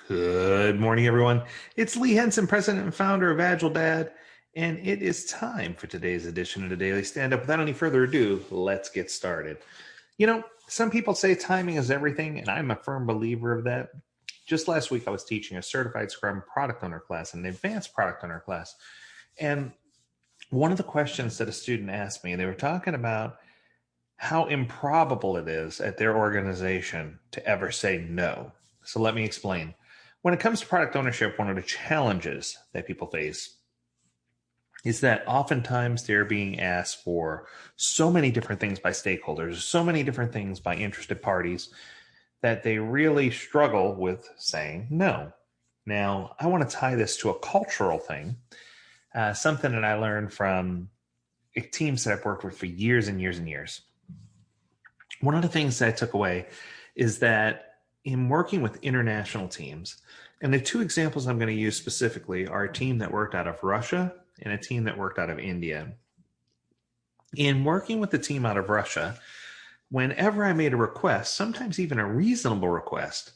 Good morning, everyone. It's Lee Henson, president and founder of AgileDad, and it is time for today's edition of the Daily Stand-Up. Without any further ado, let's get started. Some people say timing is everything, and I'm a firm believer of that. Just last week, I was teaching a certified Scrum product owner class and an advanced product owner class. And one of the questions that a student asked me, they were talking about how improbable it is at their organization to ever say no. So let me explain. When it comes to product ownership, one of the challenges that people face is that oftentimes they're being asked for so many different things by stakeholders, so many different things by interested parties, that they really struggle with saying no. Now, I want to tie this to a cultural thing, something that I learned from teams that I've worked with for years and years and years. One of the things that I took away is that in working with international teams, and the two examples I'm going to use specifically are a team that worked out of Russia and a team that worked out of India. In working with the team out of Russia, whenever I made a request, sometimes even a reasonable request,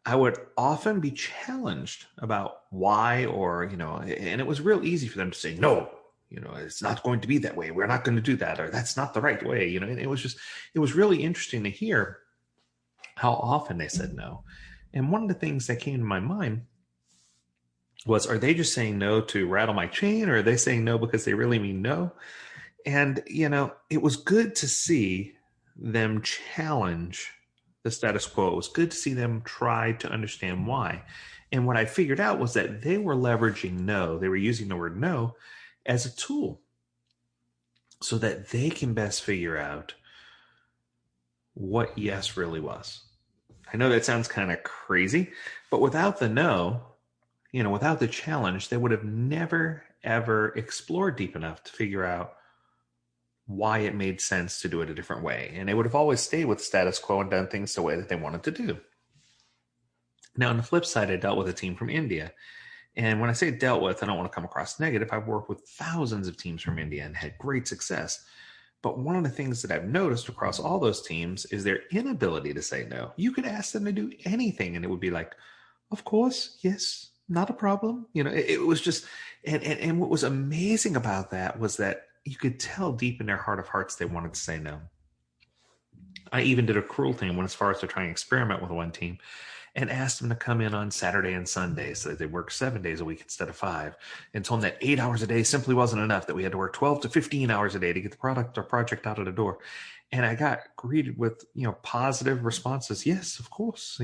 I would often be challenged about why, and it was real easy for them to say, no, it's not going to be that way. We're not going to do that, or that's not the right way. And it was really interesting to hear how often they said no. And one of the things that came to my mind was, are they just saying no to rattle my chain, or are they saying no because they really mean no? And, it was good to see them challenge the status quo. It was good to see them try to understand why. And what I figured out was that they were leveraging no. They were using the word no as a tool so that they can best figure out what yes really was. I know that sounds kind of crazy, but without the no, without the challenge, they would have never, ever explored deep enough to figure out why it made sense to do it a different way. And they would have always stayed with status quo and done things the way that they wanted to do. Now, on the flip side, I dealt with a team from India. And when I say dealt with, I don't want to come across negative. I've worked with thousands of teams from India and had great success. But one of the things that I've noticed across all those teams is their inability to say no. You could ask them to do anything and it would be like, of course, yes, not a problem. It was just, and what was amazing about that was that you could tell deep in their heart of hearts they wanted to say no. I even did a cruel thing as far as to try and experiment with one team and asked them to come in on Saturday and Sunday so that they work 7 days a week instead of 5, and told them that 8 hours a day simply wasn't enough, that we had to work 12 to 15 hours a day to get the product or project out of the door. And I got greeted with, positive responses. Yes, of course.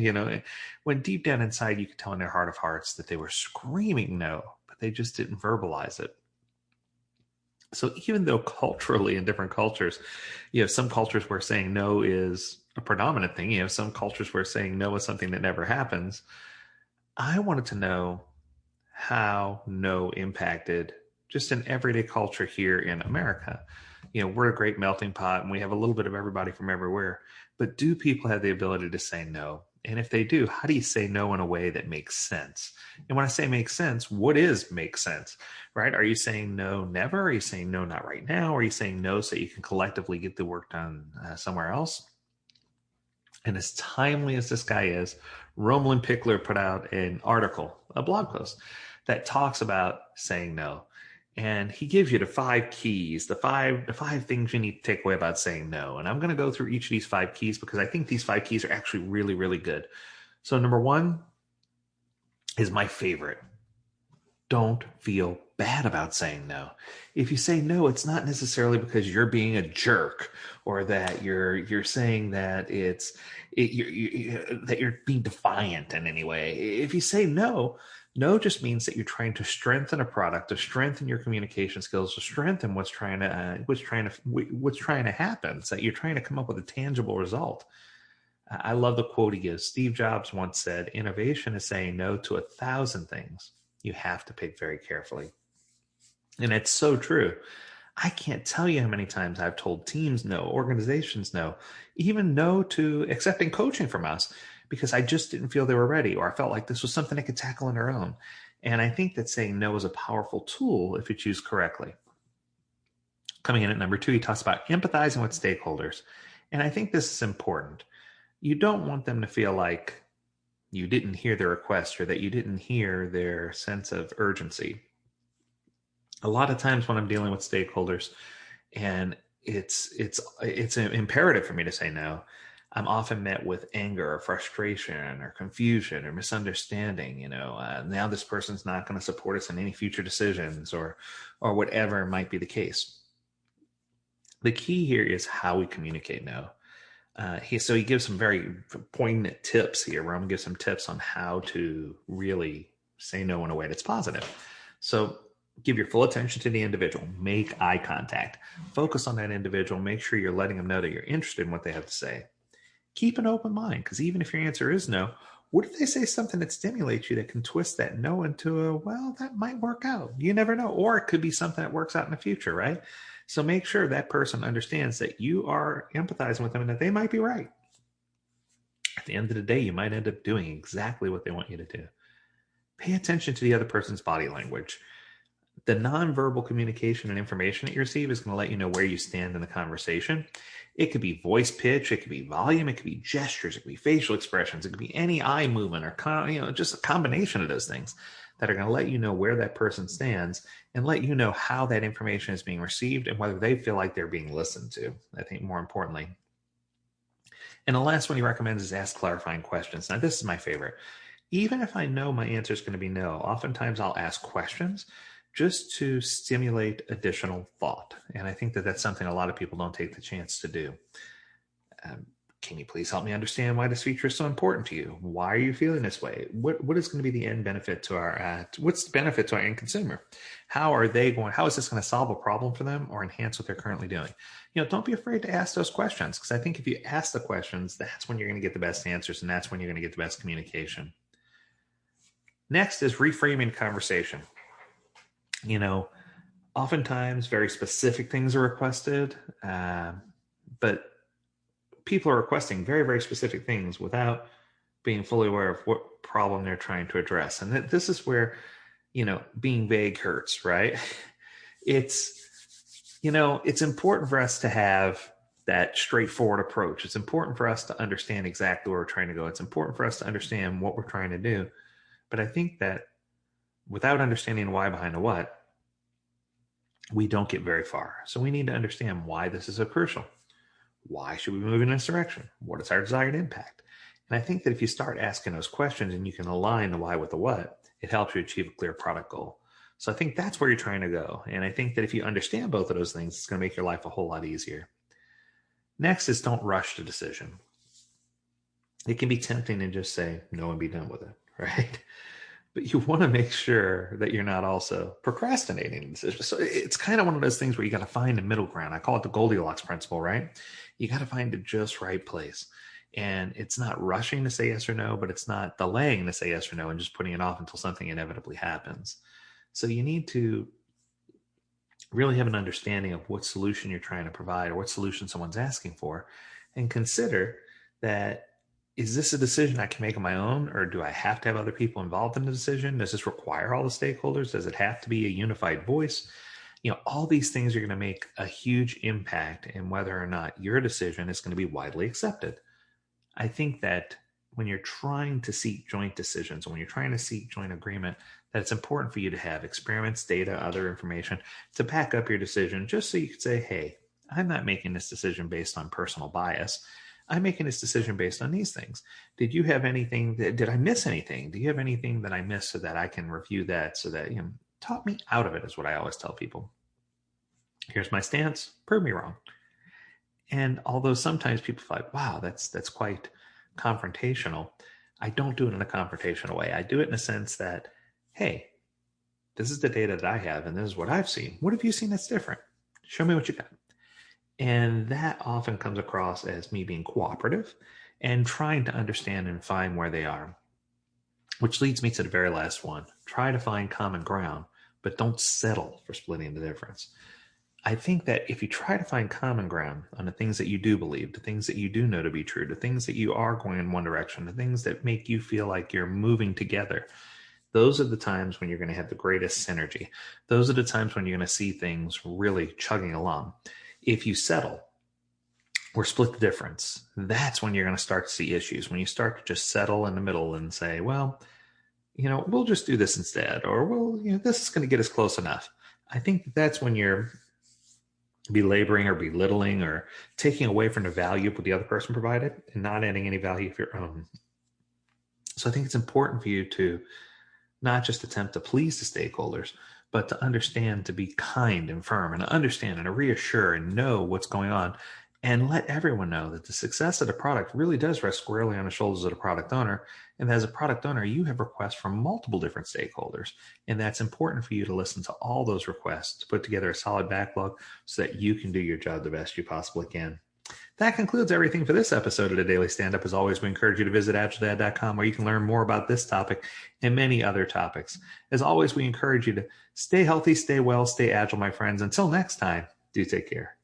When deep down inside, you could tell in their heart of hearts that they were screaming no, but they just didn't verbalize it. So even though culturally in different cultures, you have some cultures where saying no is a predominant thing, you have some cultures where saying no is something that never happens, I wanted to know how no impacted just an everyday culture here in America. We're a great melting pot and we have a little bit of everybody from everywhere, but do people have the ability to say no? And if they do, how do you say no in a way that makes sense? And when I say make sense, what is make sense, right? Are you saying no never? Are you saying no not right now? Are you saying no so you can collectively get the work done somewhere else? And as timely as this guy is, Romelin Pickler put out an article, a blog post, that talks about saying no. And he gives you the 5 keys, the five things you need to take away about saying no. And I'm going to go through each of these 5 keys because I think these 5 keys are actually really, really good. So number 1 is my favorite. Don't feel bad about saying no. If you say no, it's not necessarily because you're being a jerk or that you're saying that that you're being defiant in any way. If you say no, no just means that you're trying to strengthen a product, to strengthen your communication skills, to strengthen what's trying to happen. So that you're trying to come up with a tangible result. I love the quote he gives. Steve Jobs once said, "Innovation is saying no to 1,000 things you have to pick very carefully." And it's so true. I can't tell you how many times I've told teams no, organizations no, even no to accepting coaching from us because I just didn't feel they were ready, or I felt like this was something they could tackle on their own. And I think that saying no is a powerful tool if it's used correctly. Coming in at number 2, he talks about empathizing with stakeholders. And I think this is important. You don't want them to feel like you didn't hear their request or that you didn't hear their sense of urgency. A lot of times when I'm dealing with stakeholders and it's imperative for me to say no, I'm often met with anger or frustration or confusion or misunderstanding. Now this person's not going to support us in any future decisions or whatever might be the case. The key here is how we communicate no. He gives some very poignant tips here, where I'm going to give some tips on how to really say no in a way that's positive. So give your full attention to the individual. Make eye contact. Focus on that individual. Make sure you're letting them know that you're interested in what they have to say. Keep an open mind, because even if your answer is no, what if they say something that stimulates you that can twist that no into that might work out? You never know. Or it could be something that works out in the future, right? So make sure that person understands that you are empathizing with them and that they might be right. At the end of the day, you might end up doing exactly what they want you to do. Pay attention to the other person's body language. The nonverbal communication and information that you receive is going to let you know where you stand in the conversation. It could be voice pitch, it could be volume, it could be gestures, it could be facial expressions, it could be any eye movement or just a combination of those things that are going to let you know where that person stands and let you know how that information is being received and whether they feel like they're being listened to, I think, more importantly. And the last one he recommends is ask clarifying questions. Now, this is my favorite. Even if I know my answer is going to be no, oftentimes I'll ask questions just to stimulate additional thought. And I think that that's something a lot of people don't take the chance to do. Can you please help me understand why this feature is so important to you? Why are you feeling this way? What is going to be the end benefit to what's the benefit to our end consumer? How is this going to solve a problem for them or enhance what they're currently doing? Don't be afraid to ask those questions, because I think if you ask the questions, that's when you're going to get the best answers, and that's when you're going to get the best communication. Next is reframing conversation. Oftentimes very specific things are requested, but people are requesting very, very specific things without being fully aware of what problem they're trying to address. And this is where, being vague hurts, right? It's important for us to have that straightforward approach. It's important for us to understand exactly where we're trying to go. It's important for us to understand what we're trying to do. But I think that without understanding why behind the what, we don't get very far. So we need to understand why this is so crucial. Why should we move in this direction? What is our desired impact? And I think that if you start asking those questions and you can align the why with the what, it helps you achieve a clear product goal. So I think that's where you're trying to go. And I think that if you understand both of those things, it's going to make your life a whole lot easier. Next is don't rush the decision. It can be tempting to just say no and be done with it, right? But you want to make sure that you're not also procrastinating the decision. So it's kind of one of those things where you got to find a middle ground. I call it the Goldilocks principle, right? You got to find the just right place. And it's not rushing to say yes or no, but it's not delaying to say yes or no and just putting it off until something inevitably happens. So you need to really have an understanding of what solution you're trying to provide or what solution someone's asking for, and consider that, is this a decision I can make on my own, or do I have to have other people involved in the decision? Does this require all the stakeholders? Does it have to be a unified voice? All these things are going to make a huge impact in whether or not your decision is going to be widely accepted. I think that when you're trying to seek joint decisions, when you're trying to seek joint agreement, that it's important for you to have experiments, data, other information to back up your decision, just so you can say, hey, I'm not making this decision based on personal bias. I'm making this decision based on these things. Did you have anything did I miss anything? Do you have anything that I missed so that I can review that, so that, talk me out of it, is what I always tell people. Here's my stance, prove me wrong. And although sometimes people feel like, wow, that's quite confrontational, I don't do it in a confrontational way. I do it in a sense that, hey, this is the data that I have and this is what I've seen. What have you seen that's different? Show me what you got. And that often comes across as me being cooperative and trying to understand and find where they are. Which leads me to the very last one. Try to find common ground, but don't settle for splitting the difference. I think that if you try to find common ground on the things that you do believe, the things that you do know to be true, the things that you are going in one direction, the things that make you feel like you're moving together, those are the times when you're going to have the greatest synergy. Those are the times when you're going to see things really chugging along. If you settle, or split the difference, that's when you're going to start to see issues. When you start to just settle in the middle and say, well, we'll just do this instead, or this is going to get us close enough. I think that's when you're belaboring or belittling or taking away from the value of what the other person provided and not adding any value of your own. So I think it's important for you to not just attempt to please the stakeholders, but to understand, to be kind and firm, and to understand and to reassure and know what's going on, and let everyone know that the success of the product really does rest squarely on the shoulders of the product owner. And as a product owner, you have requests from multiple different stakeholders. And that's important for you to listen to all those requests, to put together a solid backlog so that you can do your job the best you possibly can. That concludes everything for this episode of the Daily Stand-Up. As always, we encourage you to visit AgileDad.com, where you can learn more about this topic and many other topics. As always, we encourage you to stay healthy, stay well, stay agile, my friends. Until next time, do take care.